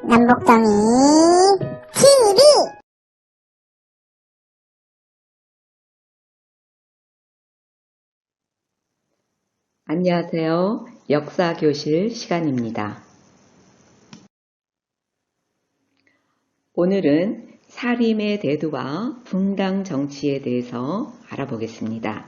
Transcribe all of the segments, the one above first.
남북정이 TV. 안녕하세요. 역사교실 시간입니다. 오늘은 사림의 대두와 붕당 정치에 대해서 알아보겠습니다.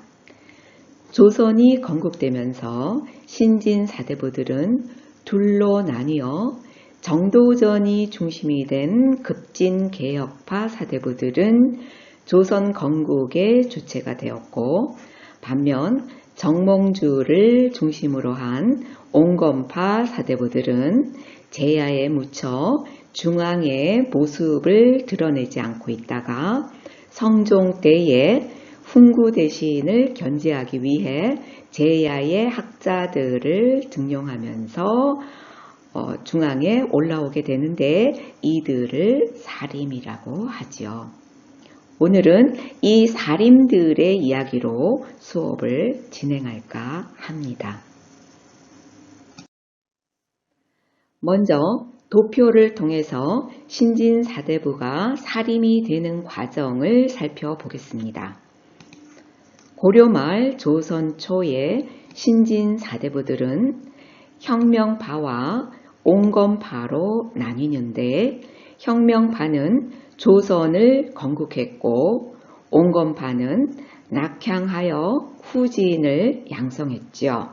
조선이 건국되면서 신진 사대부들은 둘로 나뉘어 정도전이 중심이 된 급진 개혁파 사대부들은 조선 건국의 주체가 되었고, 반면 정몽주를 중심으로 한 옹건파 사대부들은 제야에 묻혀 중앙의 모습을 드러내지 않고 있다가 성종 때에 훈구 대신을 견제하기 위해 제야의 학자들을 등용하면서 중앙에 올라오게 되는데 이들을 사림이라고 하지요. 오늘은 이 사림들의 이야기로 수업을 진행할까 합니다. 먼저 도표를 통해서 신진 사대부가 사림이 되는 과정을 살펴보겠습니다. 고려말 조선 초의 신진 사대부들은 혁명파와 옹건파로 나뉘는데, 혁명파는 조선을 건국했고 옹건파는 낙향하여 후진을 양성했죠.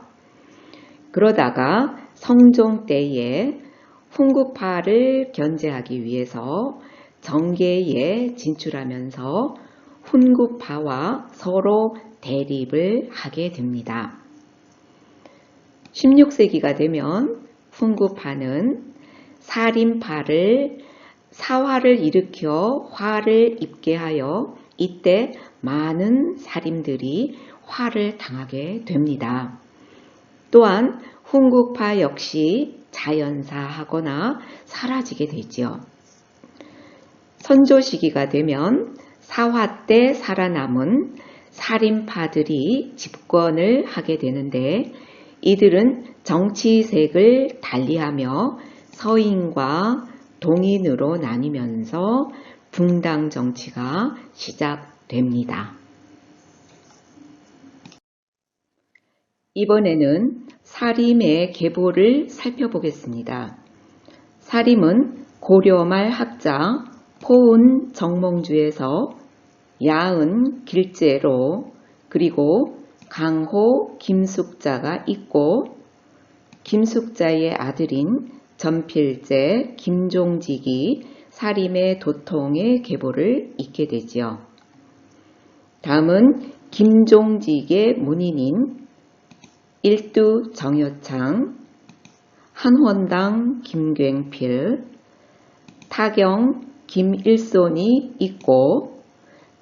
그러다가 성종 때에 훈구파를 견제하기 위해서 정계에 진출하면서 훈구파와 서로 대립을 하게 됩니다. 16세기가 되면 훈구파는 사림파를 사화를 일으켜 화를 입게 하여 이때 많은 사림들이 화를 당하게 됩니다. 또한 훈구파 역시 자연사하거나 사라지게 되지요. 선조 시기가 되면 사화 때 살아남은 사림파들이 집권을 하게 되는데, 이들은 정치색을 달리하며 서인과 동인으로 나뉘면서 붕당 정치가 시작됩니다. 이번에는 사림의 계보를 살펴보겠습니다. 사림은 고려말 학자 포은 정몽주에서 야은 길제로 그리고 강호 김숙자가 있고, 김숙자의 아들인 전필제 김종직이 사림의 도통의 계보를 잇게 되지요. 다음은 김종직의 문인인 일두 정여창, 한원당 김굉필, 타경 김일손이 있고,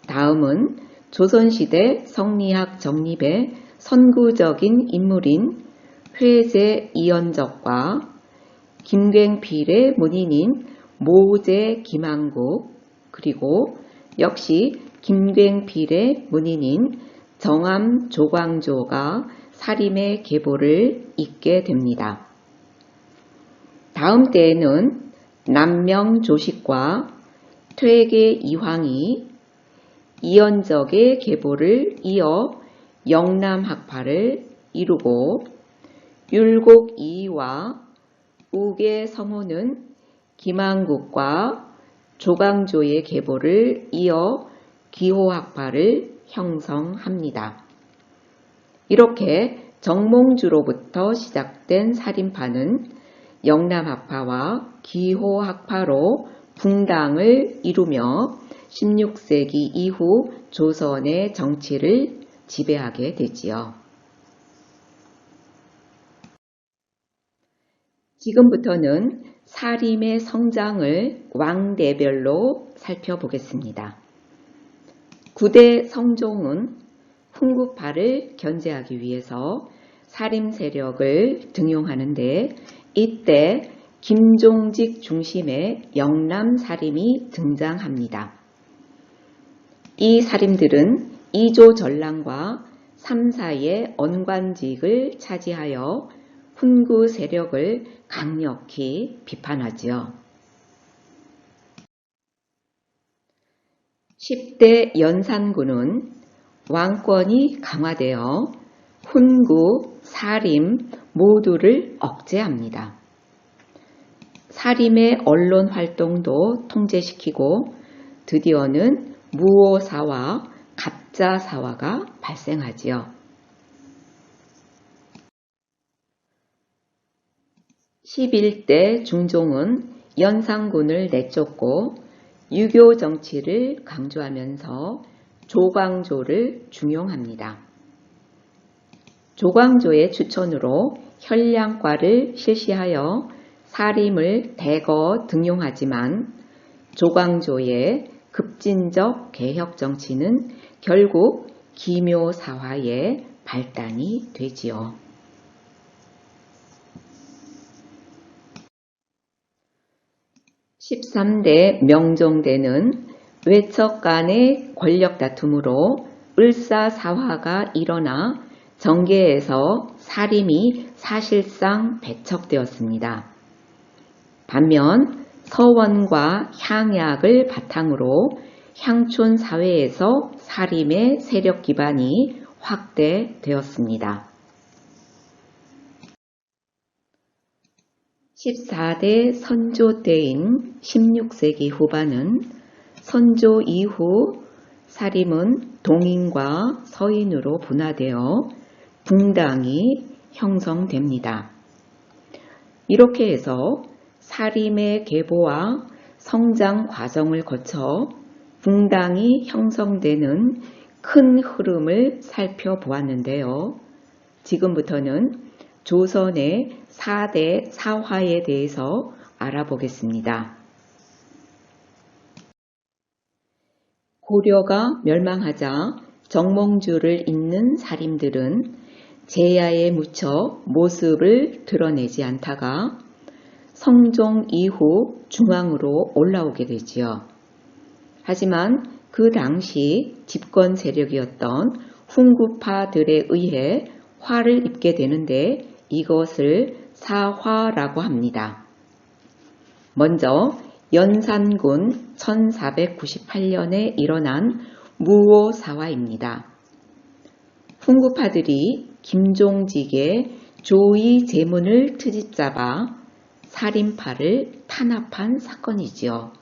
다음은 조선시대 성리학 정립의 선구적인 인물인 회제 이연적과 김굉필의 문인인 모제 김한국, 그리고 역시 김굉필의 문인인 정암 조광조가 사림의 계보를 잇게 됩니다. 다음 때에는 남명 조식과 퇴계 이황이 이연적의 계보를 이어 영남학파를 이루고, 율곡 이이와 우계 성호는 김한국과 조광조의 계보를 이어 기호학파를 형성합니다. 이렇게 정몽주로부터 시작된 사림파는 영남학파와 기호학파로 붕당을 이루며 16세기 이후 조선의 정치를 지배하게 되지요. 지금부터는 사림의 성장을 왕대별로 살펴보겠습니다. 9대 성종은 훈구파를 견제하기 위해서 사림 세력을 등용하는데, 이때 김종직 중심의 영남 사림이 등장합니다. 이 사림들은 이조 전랑과 3사의 언관직을 차지하여 훈구 세력을 강력히 비판하지요. 10대 연산군은 왕권이 강화되어 훈구, 사림 모두를 억제합니다. 사림의 언론 활동도 통제시키고 드디어는 무오사와 갑자사화가 발생하지요. 11대 중종은 연산군을 내쫓고 유교 정치를 강조하면서 조광조를 중용합니다. 조광조의 추천으로 현량과를 실시하여 사림을 대거 등용하지만 조광조의 급진적 개혁 정치는 결국 기묘사화의 발단이 되지요. (13대) 명종대는 외척 간의 권력 다툼으로 을사사화가 일어나 정계에서 사림이 사실상 배척되었습니다. 반면 서원과 향약을 바탕으로 향촌 사회에서 사림의 세력 기반이 확대되었습니다. 14대 선조 때인 16세기 후반은 선조 이후 사림은 동인과 서인으로 분화되어 붕당이 형성됩니다. 이렇게 해서 사림의 계보와 성장 과정을 거쳐 붕당이 형성되는 큰 흐름을 살펴보았는데요. 지금부터는 조선의 4대 사화에 대해서 알아보겠습니다. 고려가 멸망하자 정몽주를 잇는 사림들은 제야에 묻혀 모습을 드러내지 않다가 성종 이후 중앙으로 올라오게 되지요. 하지만 그 당시 집권 세력이었던 훈구파들에 의해 화를 입게 되는데 이것을 사화라고 합니다. 먼저 연산군 1498년에 일어난 무오사화입니다. 훈구파들이 김종직의 조의 제문을 트집잡아 살인파를 탄압한 사건이지요.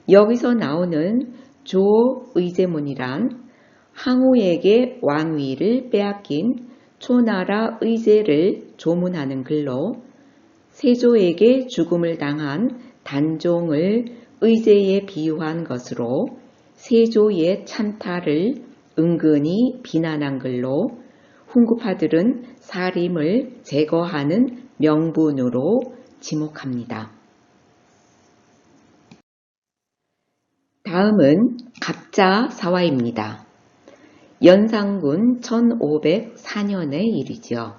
여기서 나오는 조의제문이란 항우에게 왕위를 빼앗긴 초나라 의제를 조문하는 글로 세조에게 죽음을 당한 단종을 의제에 비유한 것으로 세조의 찬탈을 은근히 비난한 글로 훈구파들은 사림을 제거하는 명분으로 지목합니다. 다음은 갑자사화입니다. 연산군 1504년의 일이죠.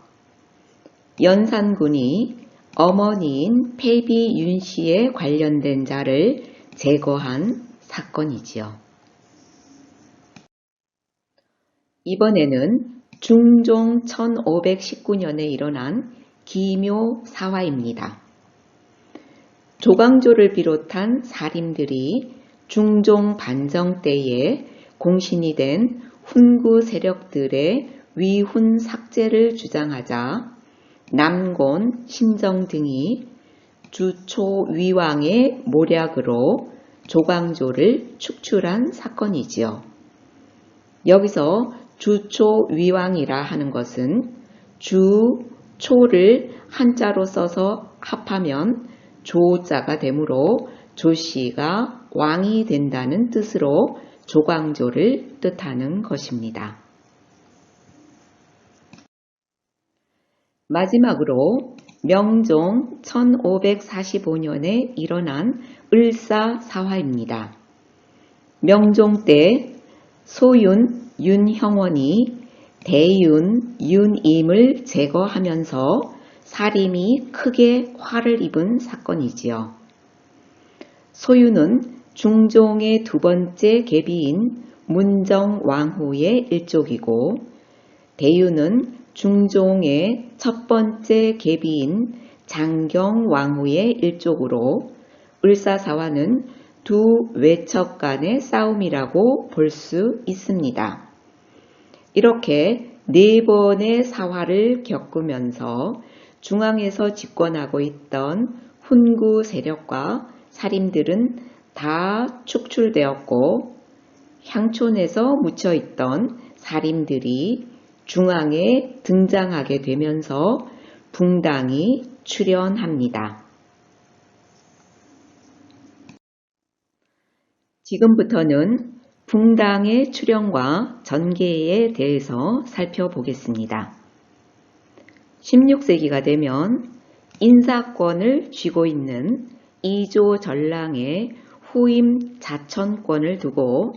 연산군이 어머니인 패비 윤씨에 관련된 자를 제거한 사건이지요. 이번에는 중종 1519년에 일어난 기묘사화입니다. 조광조를 비롯한 사림들이 중종 반정 때에 공신이 된 훈구 세력들의 위훈 삭제를 주장하자 남곤, 신정 등이 주초위왕의 모략으로 조광조를 축출한 사건이지요. 여기서 주초위왕이라 하는 것은 주초를 한자로 써서 합하면 조자가 되므로 조씨가 왕이 된다는 뜻으로 조광조를 뜻하는 것입니다. 마지막으로 명종 1545년에 일어난 을사사화입니다. 명종 때 소윤, 윤형원이 대윤, 윤임을 제거하면서 사림이 크게 화를 입은 사건이지요. 소윤은 중종의 두 번째 계비인 문정왕후의 일족이고 대윤은 중종의 첫 번째 계비인 장경왕후의 일족으로 을사사화는 두 외척 간의 싸움이라고 볼 수 있습니다. 이렇게 4번의 사화를 겪으면서 중앙에서 집권하고 있던 훈구 세력과 살인들은 다 축출되었고 향촌에서 묻혀있던 살인들이 중앙에 등장하게 되면서 붕당이 출현합니다. 지금부터는 붕당의 출현과 전개에 대해서 살펴보겠습니다. 16세기가 되면 인사권을 쥐고 있는 이조 전랑의 후임 자천권을 두고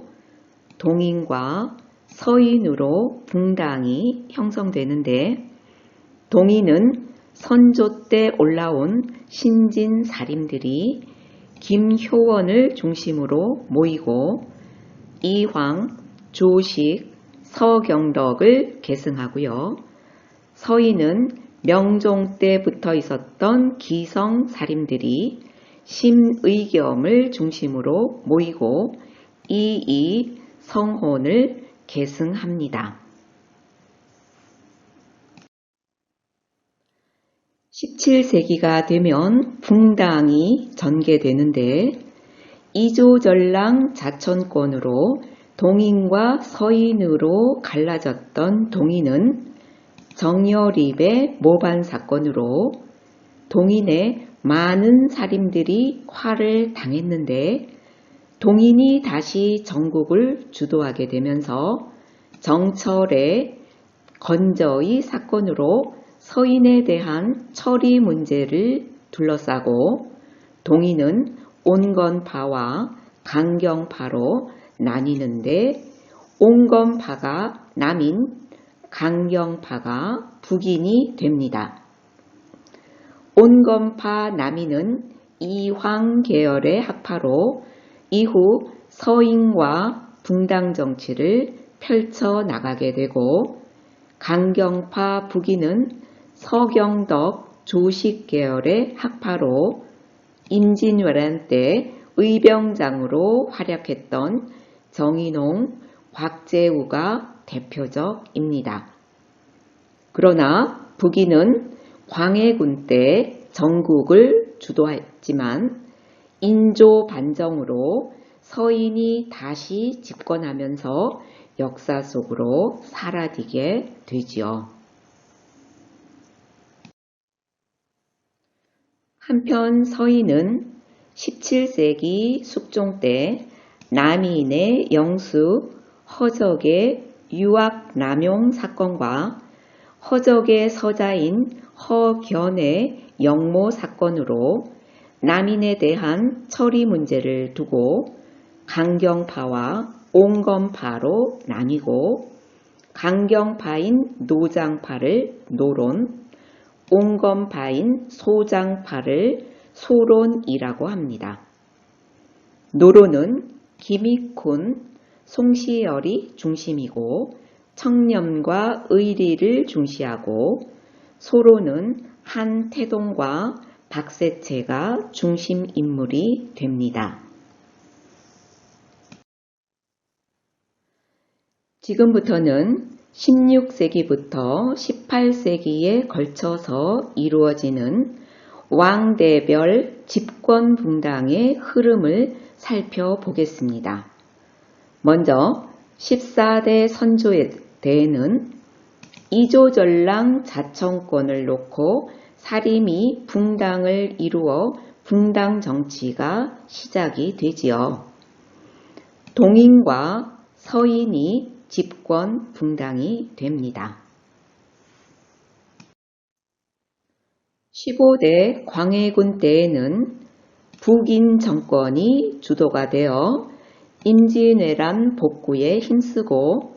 동인과 서인으로 붕당이 형성되는데, 동인은 선조 때 올라온 신진 살인들이 김효원을 중심으로 모이고 이황, 조식, 서경덕을 계승하고요. 서인은 명종 때 붙어 있었던 기성 살인들이 심의겸을 중심으로 모이고 이이 성혼을 계승합니다. 17세기가 되면 붕당이 전개되는데 이조전랑 자천권으로 동인과 서인으로 갈라졌던 동인은 정여립의 모반 사건으로 동인의 많은 살인들이 화를 당했는데 동인이 다시 전국을 주도하게 되면서 정철의 건저의 사건으로 서인에 대한 처리 문제를 둘러싸고 동인은 온건파와 강경파로 나뉘는데 온건파가 남인, 강경파가 북인이 됩니다. 온건파 남인은 이황 계열의 학파로 이후 서인과 붕당 정치를 펼쳐 나가게 되고 강경파 북인은 서경덕 조식 계열의 학파로 임진왜란 때 의병장으로 활약했던 정인홍, 곽재우가 대표적입니다. 그러나 북인은 광해군 때 전국을 주도했지만 인조 반정으로 서인이 다시 집권하면서 역사 속으로 사라지게 되지요. 한편 서인은 17세기 숙종 때 남인의 영수 허적의 유학 남용 사건과 허적의 서자인 허견의 영모 사건으로 남인에 대한 처리 문제를 두고 강경파와 온건파로 나뉘고 강경파인 노장파를 노론, 온건파인 소장파를 소론이라고 합니다. 노론은 김익훈, 송시열이 중심이고 청렴과 의리를 중시하고 소론은 한태동과 박세채가 중심 인물이 됩니다. 지금부터는 16세기부터 18세기에 걸쳐서 이루어지는 왕대별 집권 붕당의 흐름을 살펴보겠습니다. 먼저 14대 선조의 때에는 이조전랑 자청권을 놓고 사림이 붕당을 이루어 붕당 정치가 시작이 되지요. 동인과 서인이 집권 붕당이 됩니다. 15대 광해군 때에는 북인 정권이 주도가 되어 임진왜란 복구에 힘쓰고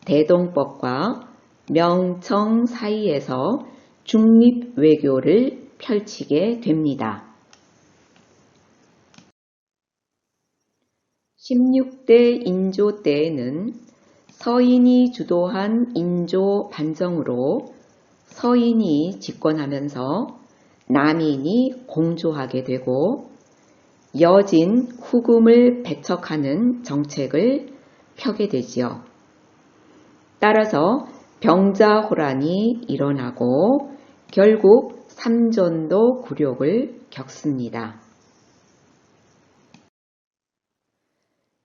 대동법과 명청 사이에서 중립외교를 펼치게 됩니다. 16대 인조 때에는 서인이 주도한 인조 반정으로 서인이 집권하면서 남인이 공조하게 되고 여진 후금을 배척하는 정책을 펴게 되지요. 따라서 병자호란이 일어나고 결국 삼전도 굴욕을 겪습니다.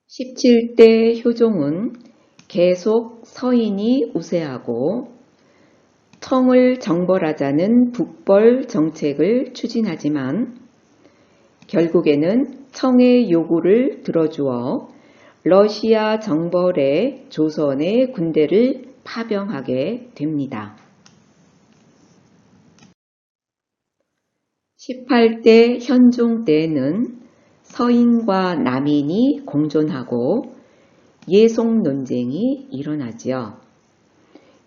17대 효종은 계속 서인이 우세하고 청을 정벌하자는 북벌 정책을 추진하지만 결국에는 청의 요구를 들어주어 러시아 정벌에 조선의 군대를 파병하게 됩니다. 18대 현종 때에는 서인과 남인이 공존하고 예속 논쟁이 일어나지요.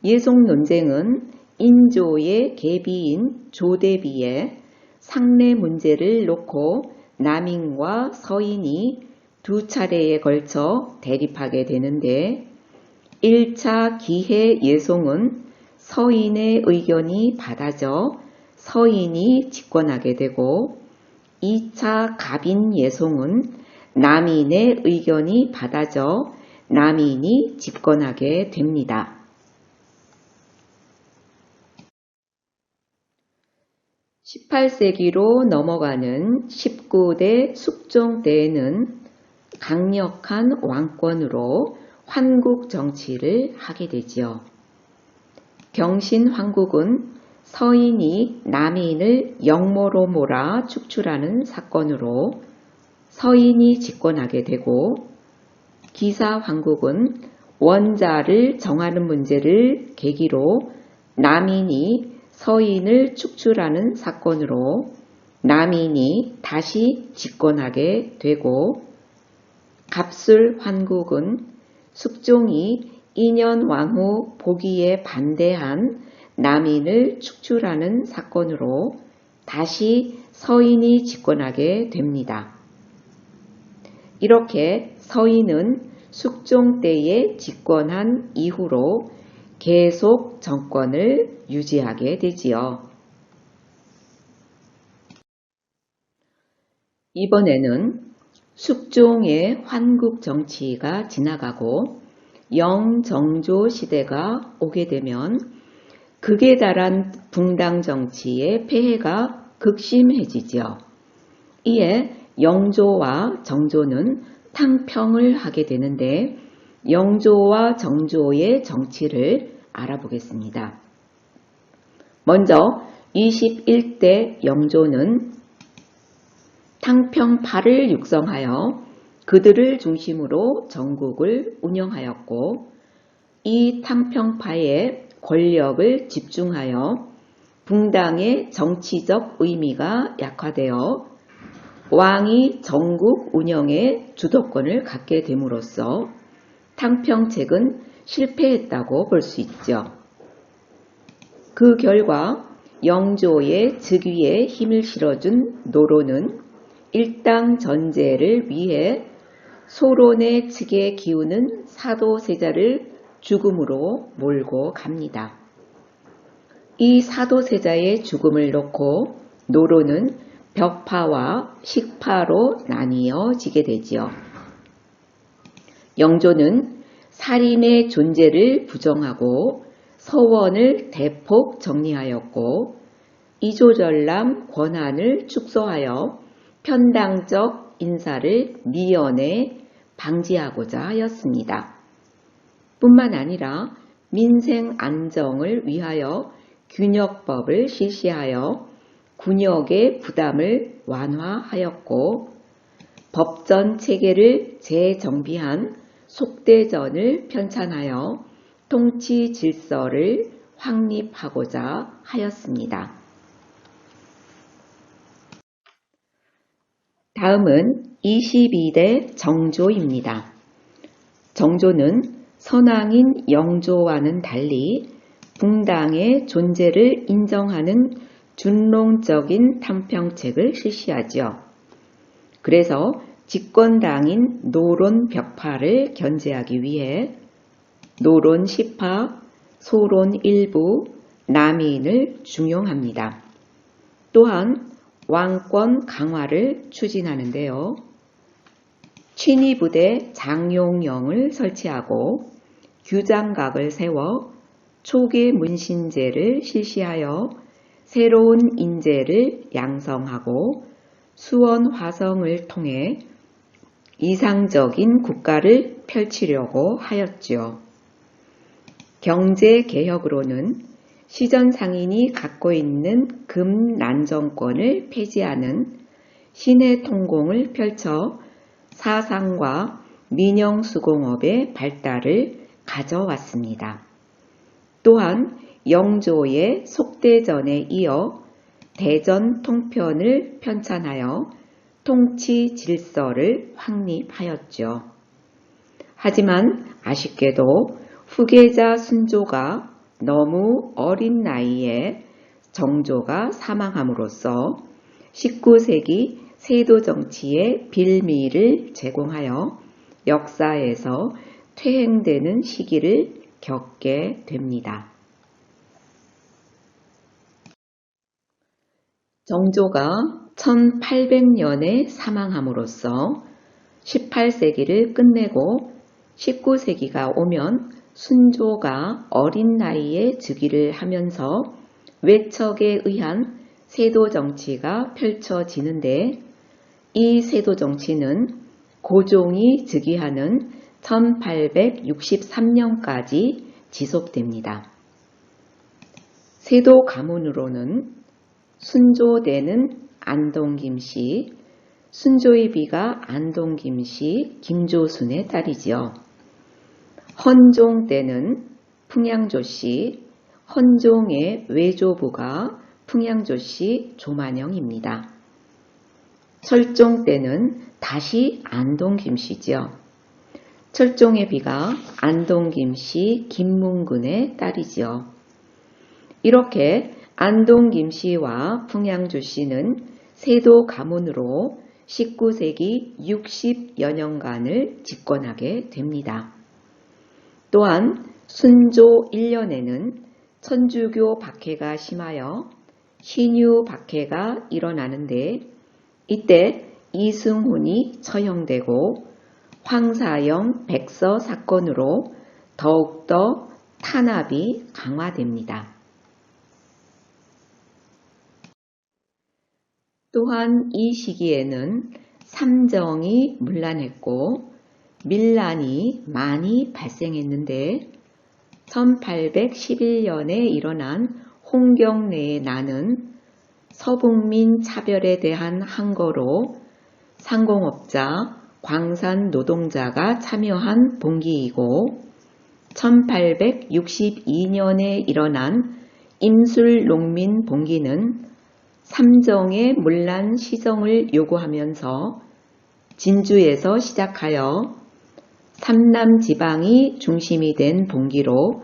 예속 논쟁은 인조의 계비인 조대비의 상내 문제를 놓고 남인과 서인이 두 차례에 걸쳐 대립하게 되는데 1차 기해 예송은 서인의 의견이 받아져 서인이 집권하게 되고 2차 갑인 예송은 남인의 의견이 받아져 남인이 집권하게 됩니다. 18세기로 넘어가는 19대 숙종 때에는 강력한 왕권으로 환국 정치를 하게 되지요. 경신 황국은 서인이 남인을 영모로 몰아 축출하는 사건으로 서인이 집권하게 되고 기사 황국은 원자를 정하는 문제를 계기로 남인이 서인을 축출하는 사건으로 남인이 다시 집권하게 되고 갑술 환국은 숙종이 2년 왕후 복위에 반대한 남인을 축출하는 사건으로 다시 서인이 집권하게 됩니다. 이렇게 서인은 숙종 때에 집권한 이후로 계속 정권을 유지하게 되지요. 이번에는 숙종의 환국 정치가 지나가고 영정조 시대가 오게 되면 극에 달한 붕당 정치의 폐해가 극심해지죠. 이에 영조와 정조는 탕평을 하게 되는데 영조와 정조의 정치를 알아보겠습니다. 먼저 21대 영조는 탕평파를 육성하여 그들을 중심으로 전국을 운영하였고 이 탕평파의 권력을 집중하여 붕당의 정치적 의미가 약화되어 왕이 전국 운영의 주도권을 갖게 됨으로써 탕평책은 실패했다고 볼 수 있죠. 그 결과 영조의 즉위에 힘을 실어준 노론은 일당 전제를 위해 소론의 측에 기우는 사도세자를 죽음으로 몰고 갑니다. 이 사도세자의 죽음을 놓고 노론은 벽파와 식파로 나뉘어지게 되지요. 영조는 살인의 존재를 부정하고 서원을 대폭 정리하였고 이조전람 권한을 축소하여 편당적 인사를 미연에 방지하고자 하였습니다. 뿐만 아니라 민생 안정을 위하여 균역법을 실시하여 군역의 부담을 완화하였고 법전 체계를 재정비한 속대전을 편찬하여 통치 질서를 확립하고자 하였습니다. 다음은 22대 정조입니다. 정조는 선왕인 영조와는 달리 붕당의 존재를 인정하는 준론적인 탕평책을 실시하죠. 그래서 집권당인 노론 벽파를 견제하기 위해 노론 10파, 소론 일부, 남인을 중용합니다. 또한 왕권 강화를 추진하는데요. 친위부대 장용령을 설치하고 규장각을 세워 초계 문신제를 실시하여 새로운 인재를 양성하고 수원 화성을 통해 이상적인 국가를 펼치려고 하였지요. 경제개혁으로는 시전상인이 갖고 있는 금난정권을 폐지하는 신해통공을 펼쳐 사상과 민영수공업의 발달을 가져왔습니다. 또한 영조의 속대전에 이어 대전 통편을 편찬하여 통치 질서를 확립하였죠. 하지만 아쉽게도 후계자 순조가 너무 어린 나이에 정조가 사망함으로써 19세기 세도 정치의 빌미를 제공하여 역사에서 퇴행되는 시기를 겪게 됩니다. 정조가 1800년에 사망함으로써 18세기를 끝내고 19세기가 오면 순조가 어린 나이에 즉위를 하면서 외척에 의한 세도 정치가 펼쳐지는데 이 세도 정치는 고종이 즉위하는 1863년까지 지속됩니다. 세도 가문으로는 순조대는 안동김씨, 순조의 비가 안동김씨 김조순의 딸이지요. 헌종 때는 풍양조씨, 헌종의 외조부가 풍양조씨 조만영입니다. 철종 때는 다시 안동김씨지요. 철종의 비가 안동김씨 김문근의 딸이지요. 이렇게 안동김씨와 풍양조씨는 세도 가문으로 19세기 60여 년간을 집권하게 됩니다. 또한 순조 1년에는 천주교 박해가 심하여 신유 박해가 일어나는데 이때 이승훈이 처형되고 황사영 백서 사건으로 더욱더 탄압이 강화됩니다. 또한 이 시기에는 삼정이 문란했고 밀란이 많이 발생했는데 1811년에 일어난 홍경래의 난은 서북민 차별에 대한 항거로 상공업자, 광산 노동자가 참여한 봉기이고 1862년에 일어난 임술농민 봉기는 삼정의 문란 시정을 요구하면서 진주에서 시작하여 삼남 지방이 중심이 된 봉기로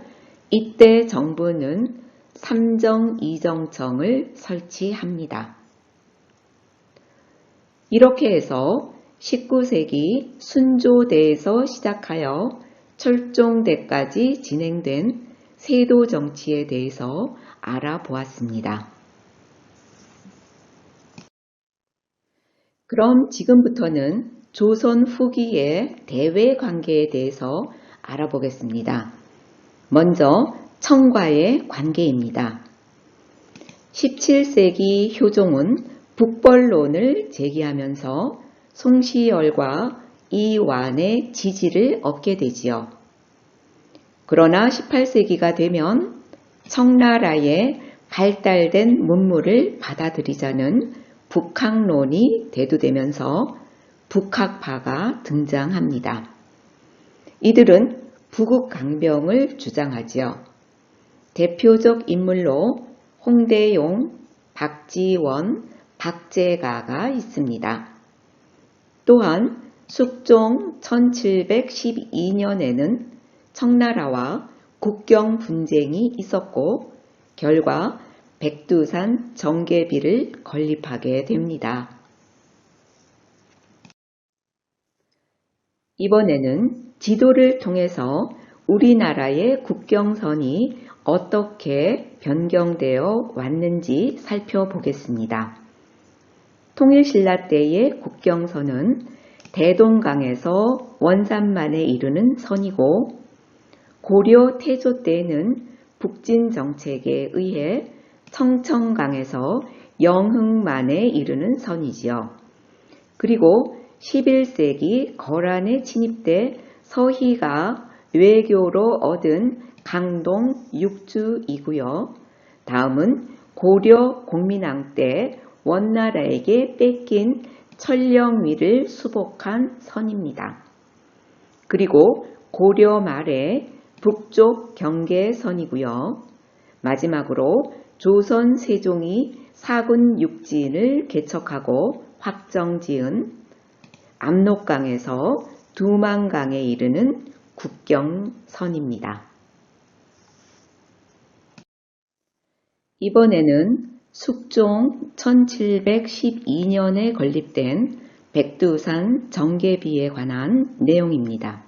이때 정부는 삼정이정청을 설치합니다. 이렇게 해서 19세기 순조대에서 시작하여 철종대까지 진행된 세도 정치에 대해서 알아보았습니다. 그럼 지금부터는 조선 후기의 대외 관계에 대해서 알아보겠습니다. 먼저 청과의 관계입니다. 17세기 효종은 북벌론을 제기하면서 송시열과 이완의 지지를 얻게 되지요. 그러나 18세기가 되면 청나라의 발달된 문물을 받아들이자는 북학론이 대두되면서 북학파가 등장합니다. 이들은 부국강병을 주장하지요. 대표적 인물로 홍대용, 박지원, 박재가가 있습니다. 또한 숙종 1712년에는 청나라와 국경 분쟁이 있었고 결과 백두산 정계비를 건립하게 됩니다. 이번에는 지도를 통해서 우리나라의 국경선이 어떻게 변경되어 왔는지 살펴보겠습니다. 통일신라 때의 국경선은 대동강에서 원산만에 이르는 선이고 고려 태조 때에는 북진 정책에 의해 청천강에서 영흥만에 이르는 선이지요. 그리고 11세기 거란의 침입 때 서희가 외교로 얻은 강동 6주이고요. 다음은 고려 공민왕 때 원나라에게 뺏긴 천령위를 수복한 선입니다. 그리고 고려 말에 북쪽 경계선이고요. 마지막으로 조선 세종이 사군 육진을 개척하고 확정지은 압록강에서 두만강에 이르는 국경선입니다. 이번에는 숙종 1712년에 건립된 백두산 정계비에 관한 내용입니다.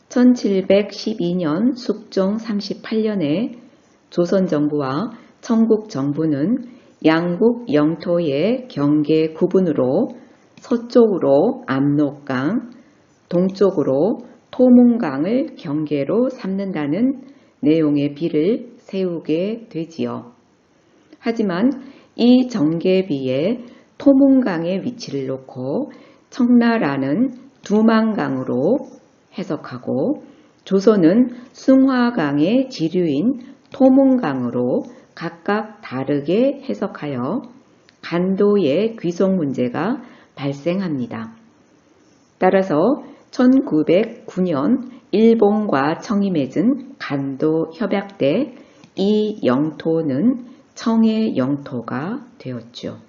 1712년 숙종 38년에 조선정부와 청국정부는 양국 영토의 경계 구분으로 서쪽으로 압록강, 동쪽으로 토문강을 경계로 삼는다는 내용의 비를 세우게 되지요. 하지만 이 정계비에 토문강의 위치를 놓고 청나라는 두만강으로 해석하고 조선은 숭화강의 지류인 토문강으로 각각 다르게 해석하여 간도의 귀속 문제가 발생합니다. 따라서 1909년 일본과 청이 맺은 간도 협약 때 이 영토는 청의 영토가 되었죠.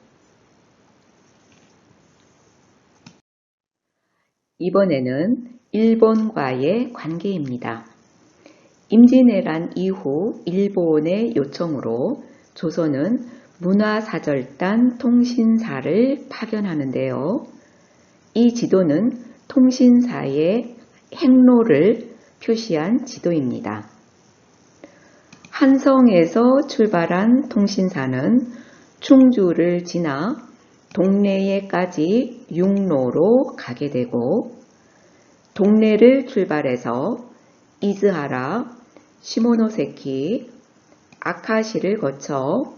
이번에는 일본과의 관계입니다. 임진왜란 이후 일본의 요청으로 조선은 문화사절단 통신사를 파견하는데요. 이 지도는 통신사의 행로를 표시한 지도입니다. 한성에서 출발한 통신사는 충주를 지나 동래에까지 육로로 가게 되고 동래를 출발해서 이즈하라, 시모노세키, 아카시를 거쳐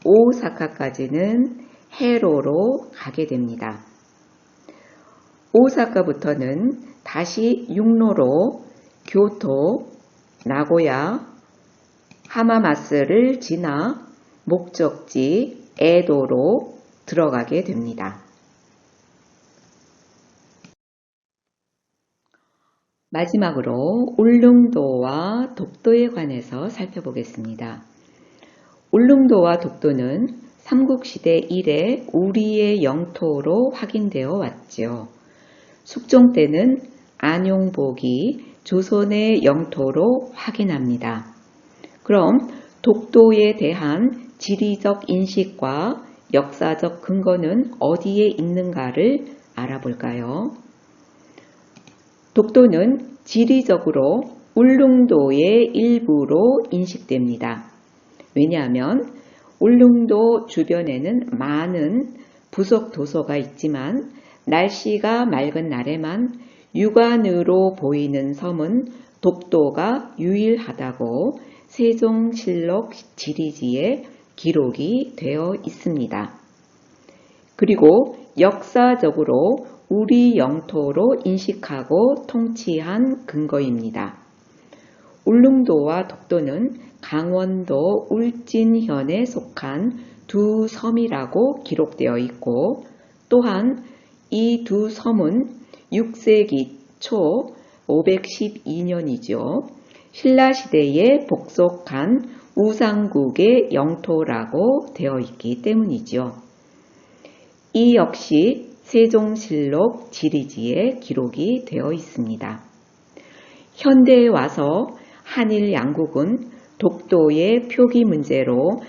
오사카까지는 해로로 가게 됩니다. 오사카부터는 다시 육로로 교토, 나고야, 하마마스를 지나 목적지 에도로 들어가게 됩니다. 마지막으로 울릉도와 독도에 관해서 살펴보겠습니다. 울릉도와 독도는 삼국시대 이래 우리의 영토로 확인되어 왔죠. 숙종 때는 안용복이 조선의 영토로 확인합니다. 그럼 독도에 대한 지리적 인식과 역사적 근거는 어디에 있는가를 알아볼까요? 독도는 지리적으로 울릉도의 일부로 인식됩니다. 왜냐하면 울릉도 주변에는 많은 부속 도서가 있지만 날씨가 맑은 날에만 육안으로 보이는 섬은 독도가 유일하다고 세종실록 지리지에 기록이 되어 있습니다. 그리고 역사적으로 우리 영토로 인식하고 통치한 근거입니다. 울릉도와 독도는 강원도 울진현에 속한 두 섬이라고 기록되어 있고 또한 이 두 섬은 6세기 초 512년이죠. 신라시대에 복속한 우상국의 영토라고 되어 있기 때문이죠. 이 역시 세종실록 지리지에 기록이 되어 있습니다. 현대에 와서 한일 양국은 독도의 표기 문제로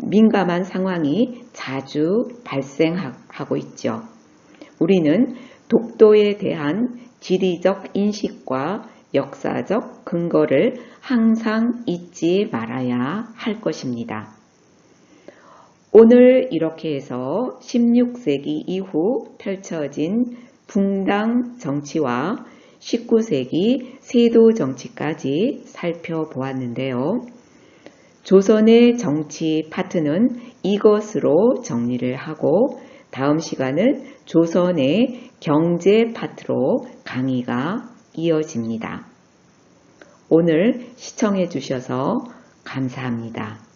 민감한 상황이 자주 발생하고 있죠. 우리는 독도에 대한 지리적 인식과 역사적 근거를 항상 잊지 말아야 할 것입니다. 오늘 이렇게 해서 16세기 이후 펼쳐진 붕당 정치와 19세기 세도 정치까지 살펴보았는데요. 조선의 정치 파트는 이것으로 정리를 하고 다음 시간은 조선의 경제 파트로 강의가 이어집니다. 오늘 시청해 주셔서 감사합니다.